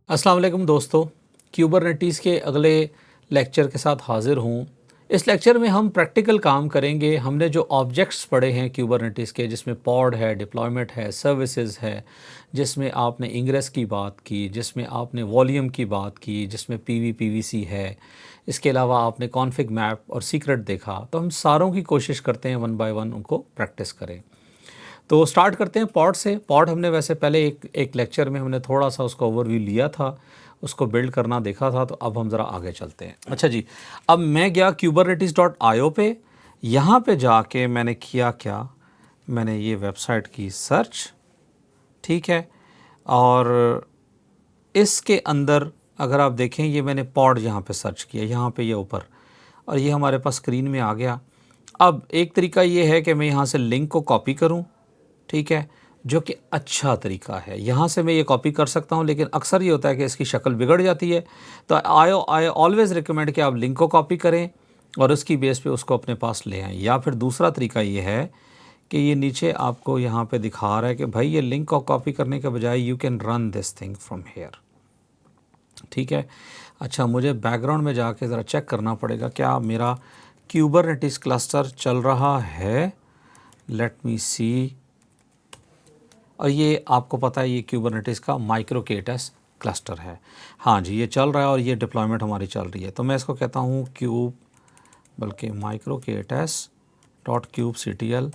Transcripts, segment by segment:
अस्सलाम वालेकुम दोस्तों, क्यूबरनेटीज़ के अगले लेक्चर के साथ हाज़िर हूँ। इस लेक्चर में हम प्रैक्टिकल काम करेंगे। हमने जो ऑब्जेक्ट्स पढ़े हैं क्यूबरनेटीज़ के, जिसमें पॉड है, डिप्लॉयमेंट है, सर्विसेज है, जिसमें आपने इंग्रेस की बात की, जिसमें आपने वॉल्यूम की बात की, जिसमें पीवीसी है, इसके अलावा आपने कॉन्फ़िग मैप और सीक्रेट देखा। तो हम सारों की कोशिश करते हैं वन बाय वन उनको प्रैक्टिस करें। तो स्टार्ट करते हैं पॉड से। पॉड हमने वैसे पहले एक लेक्चर में हमने थोड़ा सा उसका ओवरव्यू लिया था, उसको बिल्ड करना देखा था। तो अब हम ज़रा आगे चलते हैं। अच्छा जी, अब मैं गया kubernetes.io पे। यहाँ पे जाके मैंने किया क्या, मैंने ये वेबसाइट की सर्च, ठीक है। और इसके अंदर अगर आप देखें, ये मैंने पॉड यहाँ पे सर्च किया, यहाँ पे ये ऊपर, और ये हमारे पास स्क्रीन में आ गया। अब एक तरीका ये है कि मैं यहाँ से लिंक को कॉपी करूँ, ठीक है, जो कि अच्छा तरीका है। यहाँ से मैं ये कॉपी कर सकता हूँ, लेकिन अक्सर ये होता है कि इसकी शक्ल बिगड़ जाती है। तो आई ऑलवेज़ रिकमेंड कि आप लिंक को कॉपी करें और उसकी बेस पे उसको अपने पास ले आएँ। या फिर दूसरा तरीका ये है कि ये नीचे आपको यहाँ पे दिखा रहा है कि भाई ये लिंक को कॉपी करने के बजाय you can run this thing from here, ठीक है। अच्छा, मुझे बैकग्राउंड में जाके ज़रा चेक करना पड़ेगा क्या मेरा क्यूबरनेटीज़ क्लस्टर चल रहा है। लेट मी सी। और ये आपको पता है, ये क्यूबरनेटीज़ का माइक्रो KTS क्लस्टर है। हाँ जी, ये चल रहा है और ये डिप्लॉयमेंट हमारी चल रही है। तो मैं इसको कहता हूँ क्यूब, बल्कि micro KTS dot kubectl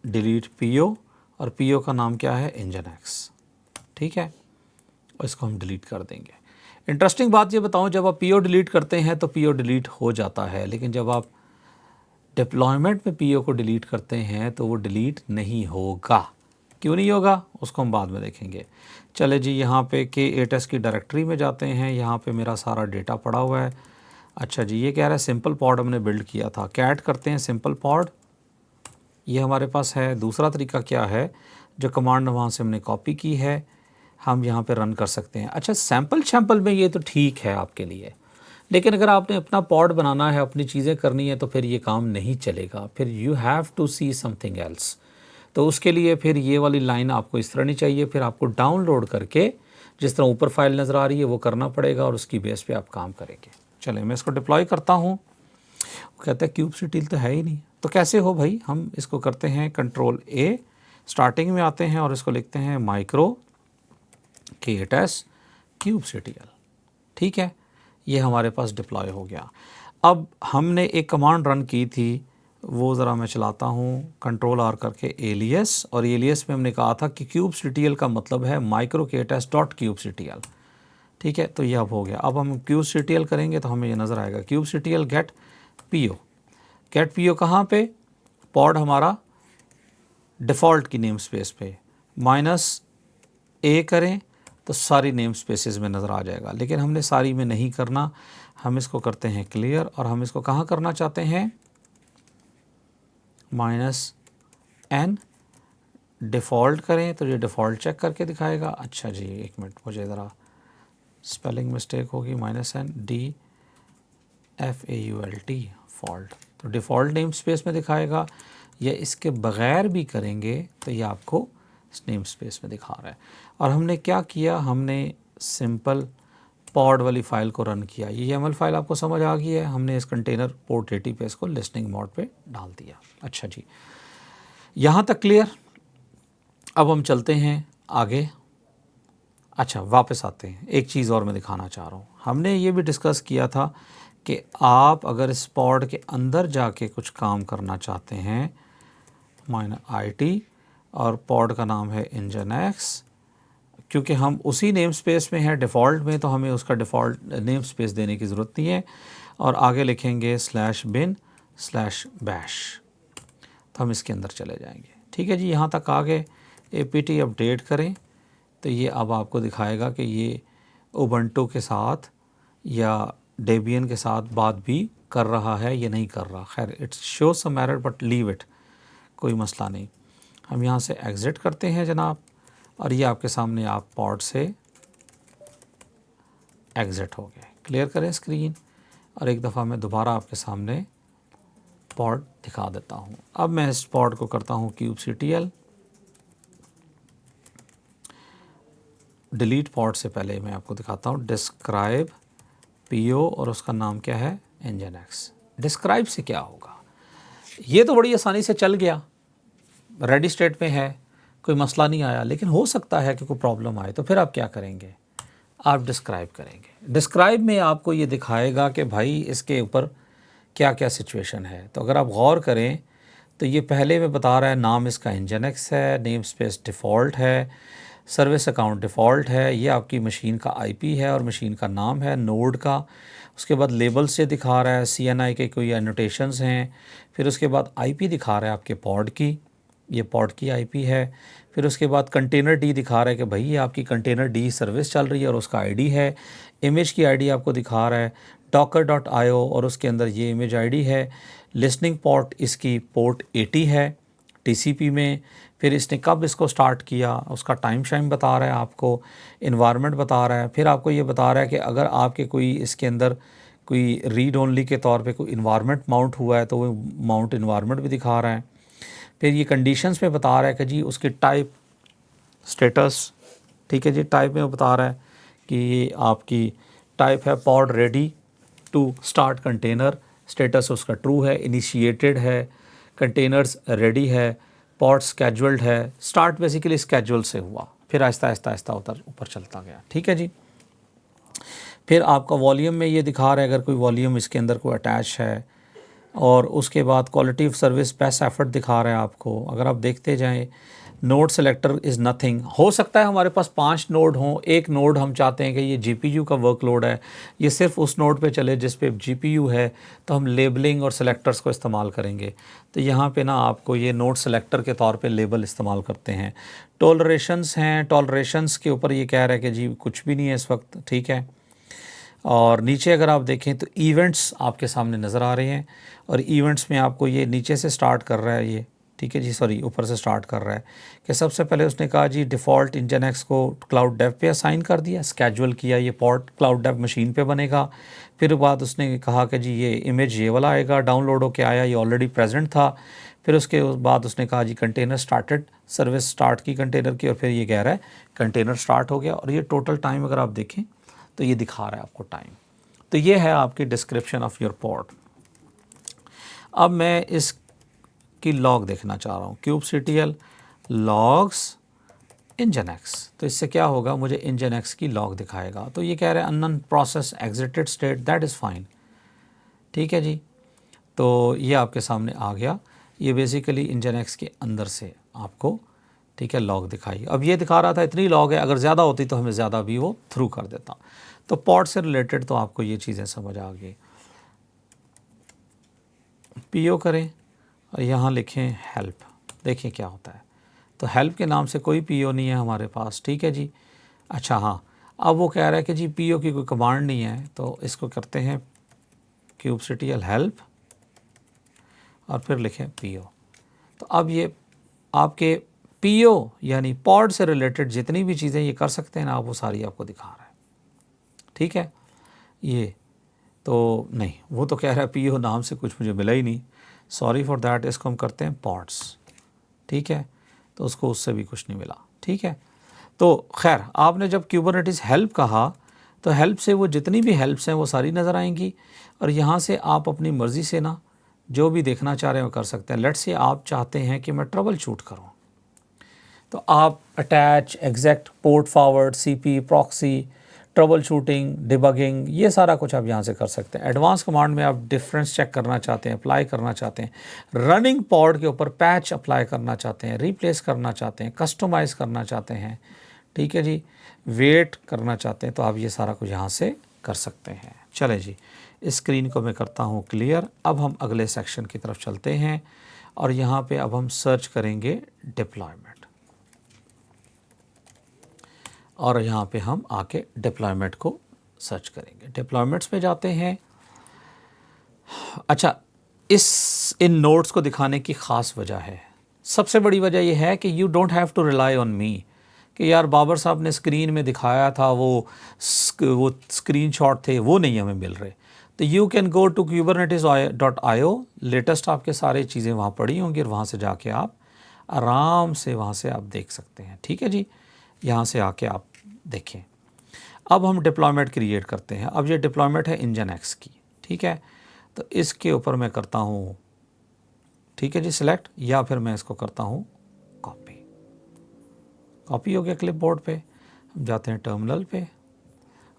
delete PO, और PO का नाम क्या है, Nginx, ठीक है। और इसको हम डिलीट कर देंगे। इंटरेस्टिंग बात ये बताऊँ, जब आप PO डिलीट करते हैं तो PO डिलीट हो जाता है, लेकिन जब आप डिप्लॉयमेंट में PO को डिलीट करते हैं तो वो डिलीट नहीं होगा। क्यों नहीं होगा, उसको हम बाद में देखेंगे। चले जी, यहाँ पे K8s की डायरेक्टरी में जाते हैं। यहाँ पे मेरा सारा डेटा पड़ा हुआ है। अच्छा जी, ये कह रहा है सिंपल पॉड हमने बिल्ड किया था। कैट करते हैं सिंपल पॉड, ये हमारे पास है। दूसरा तरीका क्या है, जो कमांड वहाँ से हमने कॉपी की है, हम यहाँ पे रन कर सकते हैं। अच्छा, सैम्पल में ये तो ठीक है आपके लिए, लेकिन अगर आपने अपना पॉड बनाना है, अपनी चीज़ें करनी है, तो फिर ये काम नहीं चलेगा। फिर you have to see something else. तो उसके लिए फिर ये वाली लाइन आपको इस तरह नहीं चाहिए, फिर आपको डाउनलोड करके जिस तरह ऊपर फाइल नज़र आ रही है वो करना पड़ेगा, और उसकी बेस पे आप काम करेंगे। चलें, मैं इसको डिप्लॉय करता हूँ। वो कहता है kubectl तो है ही नहीं। तो कैसे हो भाई, हम इसको करते हैं Ctrl+A, स्टार्टिंग में आते हैं और इसको लिखते हैं माइक्रो KTS kubectl, ठीक है। ये हमारे पास डिप्लॉय हो गया। अब हमने एक कमांड रन की थी, वो ज़रा मैं चलाता हूँ Ctrl+R करके, एलियस। और एलियस में हमने कहा था कि kubectl का मतलब है माइक्रो KTS डॉट kubectl, ठीक है। तो ये अब हो गया। अब हम kubectl करेंगे तो हमें ये नज़र आएगा kubectl get PO। Get PO कहाँ पे, पॉड हमारा डिफ़ॉल्ट की नेम स्पेस पे, -A करें तो सारी नेम स्पेसेस में नज़र आ जाएगा, लेकिन हमने सारी में नहीं करना। हम इसको करते हैं क्लियर, और हम इसको कहाँ करना चाहते हैं, -N डिफ़ॉल्ट करें तो ये डिफ़ॉल्ट चेक करके दिखाएगा। अच्छा जी, एक मिनट, मुझे ज़रा स्पेलिंग मिस्टेक होगी, -NDFAULT फॉल्ट, तो डिफ़ॉल्ट नेम स्पेस में दिखाएगा। या इसके बग़ैर भी करेंगे तो ये आपको नेम स्पेस में दिखा रहा है। और हमने क्या किया, हमने सिंपल पॉड वाली फ़ाइल को रन किया। ये YAML फाइल आपको समझ आ गई है। हमने इस कंटेनर पोर्ट 80 पे इसको लिस्निंग मोड पे डाल दिया। अच्छा जी, यहाँ तक क्लियर। अब हम चलते हैं आगे। अच्छा, वापस आते हैं। एक चीज़ और मैं दिखाना चाह रहा हूँ। हमने ये भी डिस्कस किया था कि आप अगर इस पॉड के अंदर जाके कुछ काम करना चाहते हैं, -IT, और पॉड का नाम है Nginx, क्योंकि हम उसी नेम स्पेस में हैं डिफ़ॉल्ट में, तो हमें उसका डिफ़ॉल्ट नेम स्पेस देने की ज़रूरत नहीं है। और आगे लिखेंगे /bin/bash, तो हम इसके अंदर चले जाएंगे। ठीक है जी, यहाँ तक आ गए। apt अपडेट करें तो ये अब आपको दिखाएगा कि ये उबंटू के साथ या डेबियन के साथ बात भी कर रहा है या नहीं कर रहा। खैर, it's show some error but leave it, कोई मसला नहीं। हम यहाँ से एग्ज़िट करते हैं जनाब, और ये आपके सामने आप पॉड से एग्ज़िट हो गए। क्लियर करें स्क्रीन, और एक दफ़ा मैं दोबारा आपके सामने पॉड दिखा देता हूँ। अब मैं इस पॉड को करता हूँ kubectl, डिलीट पॉड से पहले मैं आपको दिखाता हूँ डिस्क्राइब पीओ और उसका नाम क्या है nginx। डिस्क्राइब से क्या होगा, ये तो बड़ी आसानी से चल गया, रेडी स्टेट में है, कोई मसला नहीं आया, लेकिन हो सकता है कि कोई प्रॉब्लम आए, तो फिर आप क्या करेंगे, आप डिस्क्राइब करेंगे। डिस्क्राइब में आपको ये दिखाएगा कि भाई इसके ऊपर क्या क्या सिचुएशन है। तो अगर आप गौर करें तो ये पहले में बता रहा है नाम इसका nginx है, नेम स्पेस डिफ़ॉल्ट है, सर्विस अकाउंट डिफ़ॉल्ट है, ये आपकी मशीन का आईपी है और मशीन का नाम है नोड का। उसके बाद लेबल से दिखा रहा है CNI के कोई एनोटेशंस हैं, फिर उसके बाद आईपी दिखा रहा है आपके पॉड की, ये पॉड की आईपी है। फिर उसके बाद कंटेनर डी दिखा रहा है कि भाई ये आपकी कंटेनर डी सर्विस चल रही है और उसका आईडी है। इमेज की आईडी आपको दिखा रहा है docker.io और उसके अंदर ये इमेज आईडी है। लिसनिंग पोर्ट इसकी पोर्ट 80 है TCP में। फिर इसने कब इसको स्टार्ट किया उसका टाइम शाइम बता रहा है आपको, इन्वायरमेंट बता रहा है। फिर आपको ये बता रहा है कि अगर आपके कोई इसके अंदर कोई रीड ओनली के तौर पे कोई इन्वायरमेंट माउंट हुआ है तो वो माउंट इन्वायरमेंट भी दिखा रहा है। फिर ये कंडीशंस में बता रहा है कि जी उसकी टाइप स्टेटस, ठीक है जी, टाइप में वो बता रहा है कि ये आपकी टाइप है pod ready to start container, status उसका ट्रू है, इनिशिएटेड है, कंटेनर्स रेडी है, पॉड स्केजुअल्ड है। स्टार्ट बेसिकली स्केजुअल से हुआ, फिर आहिस्ता आहिस्ता आहिस्ता ऊपर चलता गया, ठीक है जी। फिर आपका वॉल्यूम में ये दिखा रहा है अगर कोई वॉल्यूम इसके अंदर कोई अटैच है, और उसके बाद quality of service best effort दिखा रहा है आपको। अगर आप देखते जाएं नोड सेलेक्टर इज़ नथिंग। हो सकता है हमारे पास 5 नोड हों, एक नोड हम चाहते हैं कि ये GPU का वर्कलोड है, ये सिर्फ उस नोड पे चले जिस पे GPU है, तो हम लेबलिंग और सेलेक्टर्स को इस्तेमाल करेंगे। तो यहाँ पे ना आपको ये नोड सेलेक्टर के तौर पे लेबल इस्तेमाल करते हैं। टॉलरेशंस हैं, टॉलरेशंस के ऊपर ये कह रहा है कि जी कुछ भी नहीं है इस वक्त, ठीक है। और नीचे अगर आप देखें तो इवेंट्स आपके सामने नज़र आ रहे हैं, और इवेंट्स में आपको ये नीचे से स्टार्ट कर रहा है ये, ठीक है जी, सॉरी ऊपर से स्टार्ट कर रहा है कि सबसे पहले उसने कहा जी डिफ़ॉल्ट nginx को क्लाउड डेव पे असाइन कर दिया, स्केजुअल किया, ये पॉड क्लाउड डेव मशीन पे बनेगा। फिर बाद उसने कहा कि जी ये इमेज ये वाला आएगा, डाउनलोड होके आया, ये ऑलरेडी प्रेजेंट था। फिर उसके बाद उसने कहा जी कंटेनर स्टार्टेड, सर्विस स्टार्ट की कंटेनर की, और फिर ये कह रहा है कंटेनर स्टार्ट हो गया। और ये टोटल टाइम अगर आप देखें तो ये दिखा रहा है आपको टाइम। तो ये है आपकी डिस्क्रिप्शन ऑफ योर पॉड। अब मैं इसकी लॉग देखना चाह रहा हूँ, kubectl logs nginx। तो इससे क्या होगा, मुझे nginx की लॉग दिखाएगा। तो ये कह रहा है unknown process exerted state, that is fine, ठीक है जी। तो ये आपके सामने आ गया, ये बेसिकली nginx के अंदर से आपको, ठीक है, लॉग दिखाई। अब ये दिखा रहा था इतनी लॉग है, अगर ज़्यादा होती तो हमें ज़्यादा भी वो थ्रू कर देता। तो पॉड से रिलेटेड तो आपको ये चीज़ें समझ आ गई। PO करें और यहाँ लिखें हेल्प, देखिए क्या होता है। तो हेल्प के नाम से कोई PO नहीं है हमारे पास, ठीक है जी। अच्छा हाँ, अब वो कह रहा है कि जी PO की कोई कमांड नहीं है, तो इसको करते हैं kubectl हेल्प और फिर लिखें PO। तो अब ये आपके PO यानी पॉड से रिलेटेड जितनी भी चीज़ें ये कर सकते हैं ना, आप वो सारी आपको दिखा रहा है, ठीक है। ये तो नहीं, वो तो कह रहा है PO नाम से कुछ मुझे मिला ही नहीं, सॉरी फॉर दैट। इसको हम करते हैं पॉड्स, ठीक है, तो उसको उससे भी कुछ नहीं मिला, ठीक है। तो खैर आपने जब kubernetes हेल्प कहा तो हेल्प से वो जितनी भी हेल्प्स हैं वो सारी नज़र आएंगी, और यहाँ से आप अपनी मर्ज़ी से ना जो भी देखना चाह रहे हैं वो कर सकते हैं। लेट्स से आप चाहते हैं कि मैं ट्रबल शूट करूँ, तो आप attach, exact, port forward, CP, proxy, trouble shooting, debugging, ये सारा कुछ आप यहाँ से कर सकते हैं। एडवांस कमांड में आप डिफरेंस चेक करना चाहते हैं, अप्लाई करना चाहते हैं, रनिंग पॉड के ऊपर पैच अप्लाई करना चाहते हैं, रिप्लेस करना चाहते हैं, कस्टमाइज़ करना चाहते हैं, ठीक है जी, वेट करना चाहते हैं, तो आप ये सारा कुछ यहाँ से कर सकते हैं। चले जी, इस स्क्रीन को मैं करता हूँ क्लियर। अब हम अगले सेक्शन की तरफ चलते हैं, और यहाँ पे अब हम सर्च करेंगे डिप्लॉयमेंट, और यहाँ पे हम आके डिप्लॉयमेंट को सर्च करेंगे। डिप्लॉयमेंट्स में जाते हैं। अच्छा, इन नोड्स को दिखाने की ख़ास वजह है, सबसे बड़ी वजह यह है कि you don't have to rely on me कि यार बाबर साहब ने स्क्रीन में दिखाया था वो स्क्रीनशॉट थे, वो नहीं हमें मिल रहे। तो you can go to kubernetes.io, latest आपके सारे चीज़ें वहाँ पड़ी होंगी, और वहाँ से जाके आप आराम से वहाँ से आप देख सकते हैं, ठीक है जी। यहाँ से आके आप देखिए अब हम डिप्लॉयमेंट क्रिएट करते हैं। अब ये डिप्लॉयमेंट है इंजन एक्स की, ठीक है, तो इसके ऊपर मैं करता हूँ, ठीक है जी, सिलेक्ट, या फिर मैं इसको करता हूँ कॉपी। कॉपी हो गया क्लिपबोर्ड पे। हम जाते हैं टर्मिनल पे,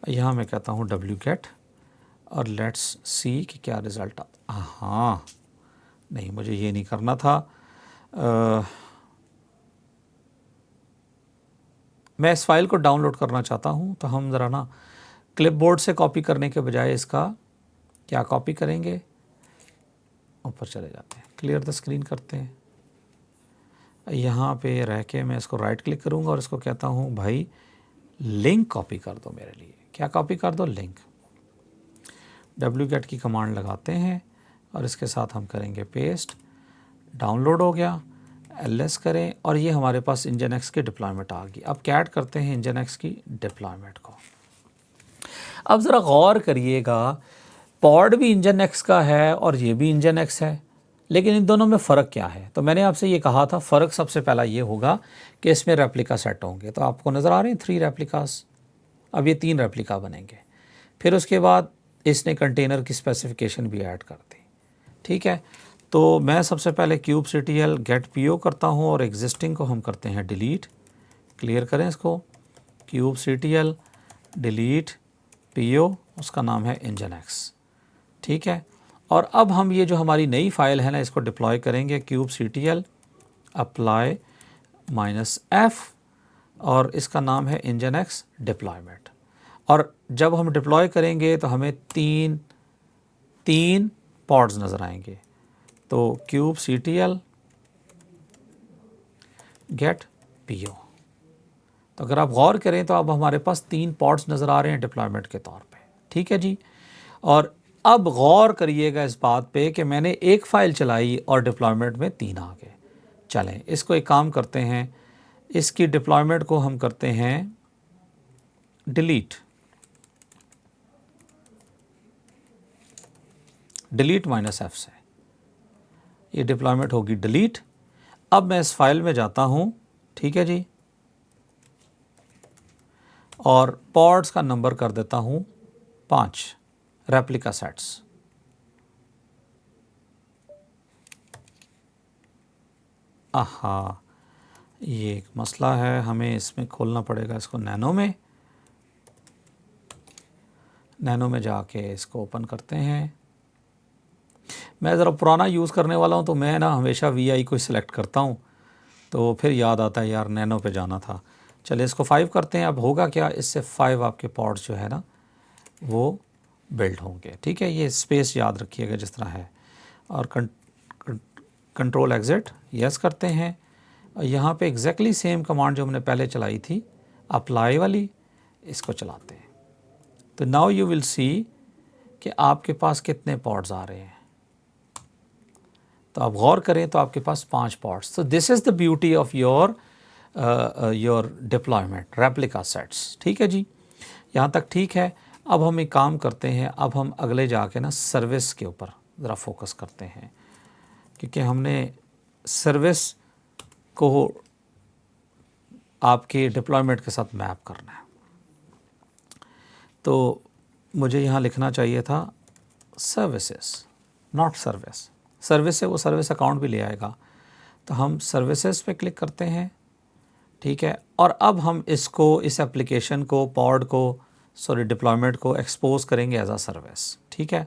यहाँ मैं कहता हूँ wget और लेट्स सी कि क्या रिज़ल्ट हाँ, नहीं मुझे ये नहीं करना था। मैं इस फाइल को डाउनलोड करना चाहता हूँ, तो हम ज़रा ना क्लिपबोर्ड से कॉपी करने के बजाय इसका क्या कॉपी करेंगे, ऊपर चले जाते हैं, क्लियर द स्क्रीन करते हैं। यहाँ पे रह के मैं इसको राइट क्लिक करूँगा और इसको कहता हूँ भाई लिंक कॉपी कर दो मेरे लिए। क्या कॉपी कर दो? लिंक। wget की कमांड लगाते हैं और इसके साथ हम करेंगे पेस्ट। डाउनलोड हो गया, ls करें और ये हमारे पास इंजन एक्स की डिप्लॉयमेंट आ गई। अब कैट करते हैं इंजन एक्स की डिप्लॉयमेंट को। अब ज़रा गौर करिएगा, पॉड भी इंजन एक्स का है और ये भी इंजन एक्स है, लेकिन इन दोनों में फ़र्क क्या है? तो मैंने आपसे ये कहा था फ़र्क सबसे पहला ये होगा कि इसमें रेप्लिका सेट होंगे। तो आपको नज़र आ रहे हैं 3 रेप्लिकास। अब ये 3 रेप्लिका बनेंगे। फिर उसके बाद इसने कंटेनर की स्पेसिफिकेशन भी ऐड कर दी, ठीक है। तो मैं सबसे पहले kubectl गेट पीओ करता हूँ और एग्जिस्टिंग को हम करते हैं डिलीट। क्लियर करें इसको, kubectl डिलीट पीओ, उसका नाम है इंजन एक्स, ठीक है। और अब हम ये जो हमारी नई फाइल है ना, इसको डिप्लॉय करेंगे kubectl अप्लाई -f और इसका नाम है इंजन एक्स डिप्लॉयमेंट। और जब हम डिप्लॉय करेंगे तो हमें तीन पॉड्स नज़र आएंगे। तो kubectl गेट पीओ, तो अगर आप गौर करें तो अब हमारे पास 3 पॉड्स नज़र आ रहे हैं डिप्लॉयमेंट के तौर पे, ठीक है जी। और अब गौर करिएगा इस बात पे कि मैंने एक फ़ाइल चलाई और डिप्लॉयमेंट में 3 आ गए। चलें इसको एक काम करते हैं, इसकी डिप्लॉयमेंट को हम करते हैं डिलीट -f से। ये डिप्लॉयमेंट होगी डिलीट। अब मैं इस फाइल में जाता हूँ, ठीक है जी, और पॉड्स का नंबर कर देता हूँ 5 रेप्लिका सेट्स। आहा, ये एक मसला है, हमें इसमें खोलना पड़ेगा इसको नैनो में जाके इसको ओपन करते हैं। मैं ज़रा पुराना यूज़ करने वाला हूँ, तो मैं ना हमेशा VI को सिलेक्ट करता हूँ, तो फिर याद आता है यार नैनो पे जाना था। चलिए इसको 5 करते हैं। अब होगा क्या, इससे 5 आपके पॉड्स जो है ना वो बिल्ड होंगे, ठीक है। ये स्पेस याद रखिएगा जिस तरह है। और कंट्रोल एग्जिट यस करते हैं। और यहाँ पे एग्जैक्टली सेम कमांड जो हमने पहले चलाई थी अप्लाई वाली, इसको चलाते हैं। तो नाउ यू विल सी कि आपके पास कितने पॉड्स आ रहे हैं। तो आप गौर करें तो आपके पास 5 पॉड्स। तो this is the beauty of your deployment replica sets, ठीक है जी। यहाँ तक ठीक है। अब हम एक काम करते हैं, अब हम अगले जाके ना सर्विस के ऊपर ज़रा फोकस करते हैं, क्योंकि हमने सर्विस को आपके डिप्लॉयमेंट के साथ मैप करना है। तो मुझे यहाँ लिखना चाहिए था सर्विसेज, नॉट सर्विस। सर्विस से वो सर्विस अकाउंट भी ले आएगा। तो हम सर्विसेज पे क्लिक करते हैं, ठीक है। और अब हम इसको, इस एप्लीकेशन को, पॉड को, सॉरी डिप्लॉयमेंट को एक्सपोज करेंगे एज अ सर्विस, ठीक है।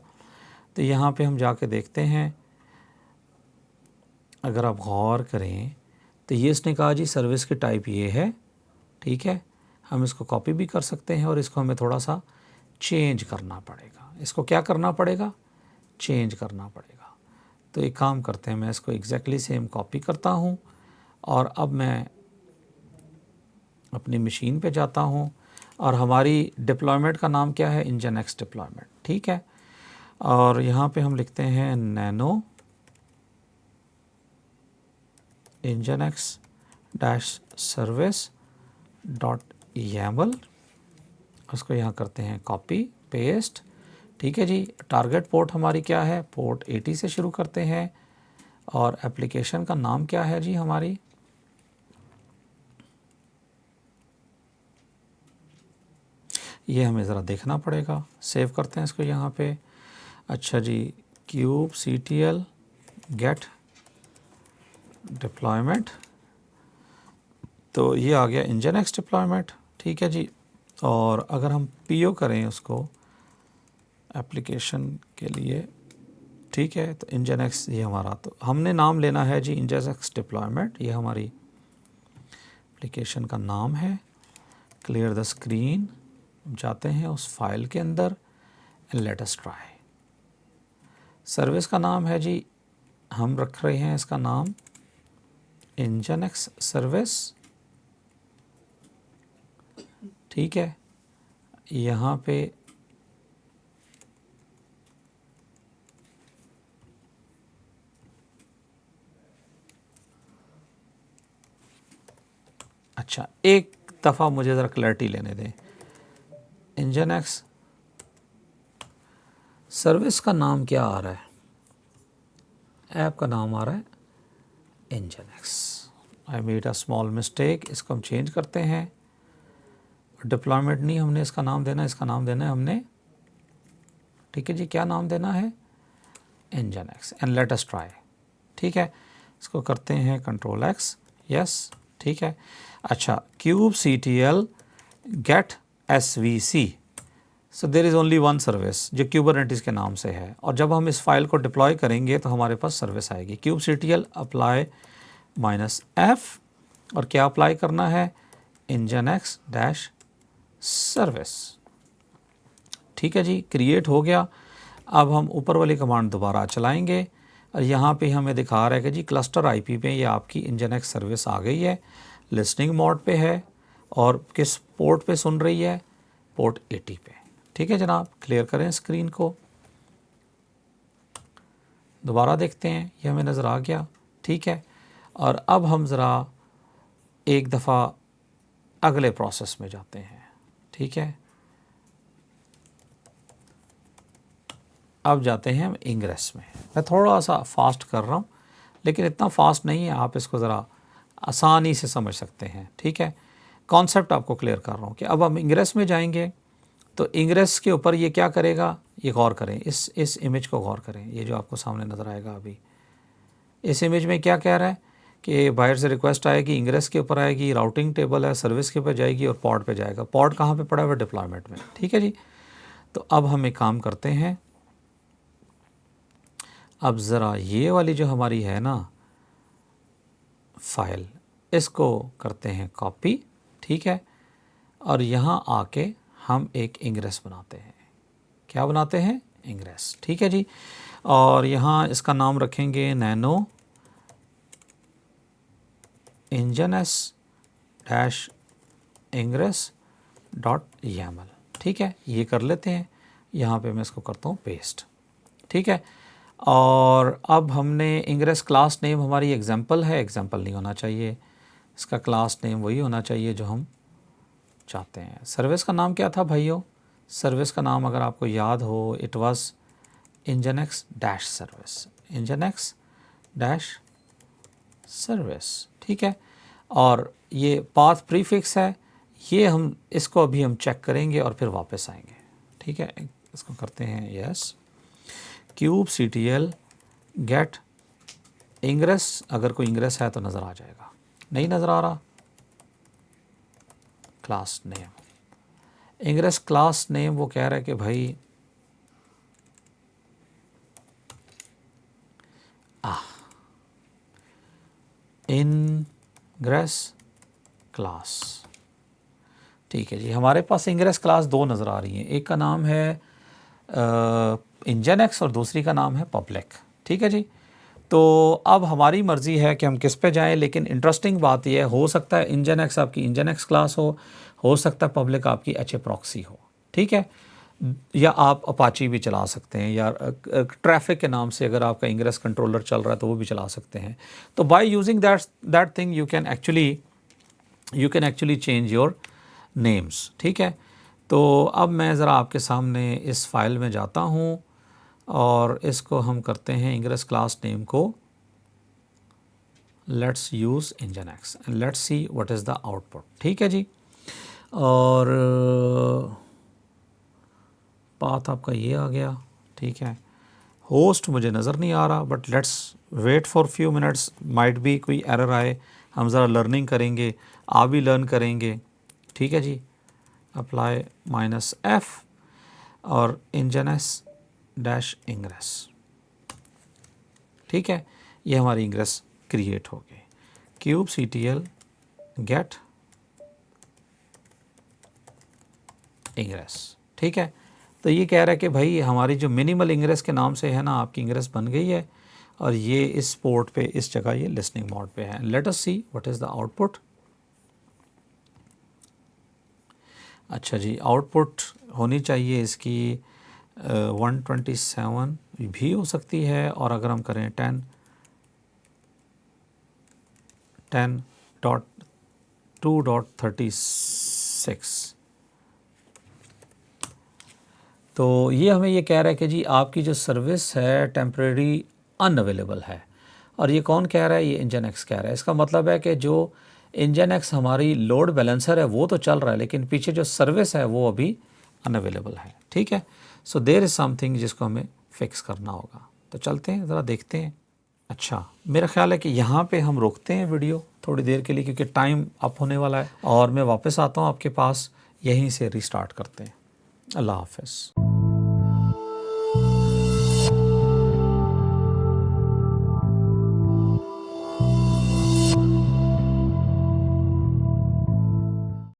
तो यहाँ पे हम जाके देखते हैं, अगर आप गौर करें तो ये इसने कहा जी सर्विस की टाइप ये है, ठीक है। हम इसको कॉपी भी कर सकते हैं और इसको हमें थोड़ा सा चेंज करना पड़ेगा। इसको क्या करना पड़ेगा? चेंज करना पड़ेगा। तो एक काम करते हैं, मैं इसको एग्जैक्टली सेम कॉपी करता हूँ और अब मैं अपनी मशीन पे जाता हूँ और हमारी डिप्लॉयमेंट का नाम क्या है? इंजन एक्स डिप्लॉयमेंट, ठीक है। और यहाँ पे हम लिखते हैं nano engine x dash service dot YAML। उसको यहाँ करते हैं कॉपी पेस्ट, ठीक है जी। टारगेट पोर्ट हमारी क्या है? पोर्ट 80 से शुरू करते हैं। और एप्लीकेशन का नाम क्या है जी हमारी? ये हमें ज़रा देखना पड़ेगा। सेव करते हैं इसको यहाँ पे। अच्छा जी, kubectl get डिप्लॉयमेंट, तो ये आ गया nginx डिप्लॉयमेंट, ठीक है जी। और अगर हम पीओ करें उसको एप्लीकेशन के लिए, ठीक है, तो nginx ये हमारा, तो हमने नाम लेना है जी nginx डिप्लॉयमेंट, ये हमारी एप्लीकेशन का नाम है। क्लियर द स्क्रीन, जाते हैं उस फाइल के अंदर and let us try. Service का नाम है जी, हम रख रहे हैं इसका नाम nginx सर्विस, ठीक है। यहाँ पे अच्छा, एक दफ़ा मुझे ज़रा क्लैरिटी लेने दें। nginx सर्विस का नाम क्या आ रहा है? ऐप का नाम आ रहा है nginx। I made a small mistake, इसको हम चेंज करते हैं। डिप्लॉयमेंट नहीं हमने इसका नाम देना, इसका नाम देना है हमने, ठीक है जी, क्या नाम देना है? nginx and let us try, ठीक है। इसको करते हैं कंट्रोल एक्स, यस, ठीक है। अच्छा, kubectl get svc, so there is only one service जो kubernetes के नाम से है, और जब हम इस फाइल को डिप्लॉय करेंगे तो हमारे पास सर्विस आएगी kubectl अप्लाई -f, और क्या अप्लाई करना है? nginx डैश सर्विस, ठीक है जी, क्रिएट हो गया। अब हम ऊपर वाली कमांड दोबारा चलाएंगे और यहाँ पे हमें दिखा रहा है कि जी क्लस्टर आईपी पे ये आपकी nginx सर्विस आ गई है, लिसनिंग मोड पे है, और किस पोर्ट पे सुन रही है? पोर्ट 80 पे, ठीक है जनाब। क्लियर करें स्क्रीन को, दोबारा देखते हैं, ये हमें नज़र आ गया, ठीक है। और अब हम ज़रा एक दफ़ा अगले प्रोसेस में जाते हैं, ठीक है। अब जाते हैं हम इंग्रेस में। मैं थोड़ा सा फास्ट कर रहा हूँ, लेकिन इतना फास्ट नहीं है, आप इसको ज़रा आसानी से समझ सकते हैं, ठीक है। कॉन्सेप्ट आपको क्लियर कर रहा हूँ कि अब हम इंग्रेस में जाएंगे, तो इंग्रेस के ऊपर ये क्या करेगा, ये गौर करें, इस इमेज को गौर करें, ये जो आपको सामने नज़र आएगा अभी, इस इमेज में क्या कह रहा है कि बाहर से रिक्वेस्ट आएगी, इंग्रेस के ऊपर आएगी, राउटिंग टेबल है, सर्विस के ऊपर जाएगी और पॉड पे जाएगा। पॉड कहाँ पे पड़ा है? डिप्लॉयमेंट में, ठीक है जी। तो अब हम एक काम करते हैं, अब ज़रा ये वाली जो हमारी है ना फाइल, इसको करते हैं कॉपी, ठीक है, और यहाँ आके हम एक इंग्रेस बनाते हैं। क्या बनाते हैं? इंग्रेस, ठीक है जी। और यहाँ इसका नाम रखेंगे nano nginx dash ingress dot YAML, ठीक है, ये कर लेते हैं। यहाँ पे मैं इसको करता हूँ पेस्ट, ठीक है। और अब हमने इंग्रेस क्लास नेम हमारी एग्जाम्पल है, एग्जाम्पल नहीं होना चाहिए, इसका क्लास नेम वही होना चाहिए जो हम चाहते हैं। सर्विस का नाम क्या था भाइयों? सर्विस का नाम अगर आपको याद हो, it was nginx dash service, nginx dash service, ठीक है। और ये पाथ प्रीफिक्स है, ये हम इसको अभी हम चेक करेंगे और फिर वापस आएंगे, ठीक है। इसको करते हैं यस, kubectl गेट इंग्रेस, अगर कोई इंग्रेस है तो नज़र आ जाएगा, नहीं नज़र आ रहा, class name, ingress class name वो कह रहा है कि भाई इंग्रेस क्लास, ठीक है जी। हमारे पास इंग्रेस क्लास दो नज़र आ रही हैं, एक का नाम है nginx और दूसरी का नाम है पब्लिक, ठीक है जी। तो अब हमारी मर्ज़ी है कि हम किस पे जाएं, लेकिन इंटरेस्टिंग बात यह है, हो सकता है nginx आपकी nginx क्लास हो सकता है पब्लिक आपकी HA प्रॉक्सी हो, ठीक है, या आप अपाची भी चला सकते हैं, या ट्रैफिक के नाम से अगर आपका इंग्रेस कंट्रोलर चल रहा है तो वो भी चला सकते हैं। तो by using that thing you can actually change your names, ठीक है। तो अब मैं ज़रा आपके सामने इस फाइल में जाता हूँ और इसको हम करते हैं इंग्रेस क्लास नेम को let's use nginx and let's see what is the output, ठीक है जी। और पाथ आपका ये आ गया, ठीक है। होस्ट मुझे नज़र नहीं आ रहा, but let's wait for few minutes, might भी कोई एरर आए, हम ज़रा लर्निंग करेंगे, आप भी लर्न करेंगे, ठीक है जी। अप्लाई -F और इंजनस डैश इंग्रेस, ठीक है, ये हमारी इंग्रेस क्रिएट हो गई। kubectl गेट इंग्रेस, ठीक है। तो ये कह रहा है कि भाई हमारी जो मिनिमल इंग्रेस के नाम से है ना, आपकी इंग्रेस बन गई है और ये इस पोर्ट पे, इस जगह ये लिसनिंग मोड पे है। Let us see what is the output. अच्छा जी, आउटपुट होनी चाहिए इसकी 127 भी हो सकती है, और अगर हम करें 10.2.36, तो ये हमें ये कह रहा है कि जी आपकी जो सर्विस है टेम्परेरी अनअवेलेबल है। और ये कौन कह रहा है? ये इंजन एक्स कह रहा है। इसका मतलब है कि जो इंजन एक्स हमारी लोड बैलेंसर है वो तो चल रहा है, लेकिन पीछे जो सर्विस है वो अभी अनअवेलेबल है, ठीक है। सो देयर इज़ समथिंग जिसको हमें फिक्स करना होगा। तो चलते हैं ज़रा देखते हैं। अच्छा, मेरा ख्याल है कि यहाँ पे हम रोकते हैं वीडियो थोड़ी देर के लिए, क्योंकि टाइम अप होने वाला है, और मैं वापस आता हूँ आपके पास, यहीं से रिस्टार्ट करते हैं। अल्लाह हाफ़िज़।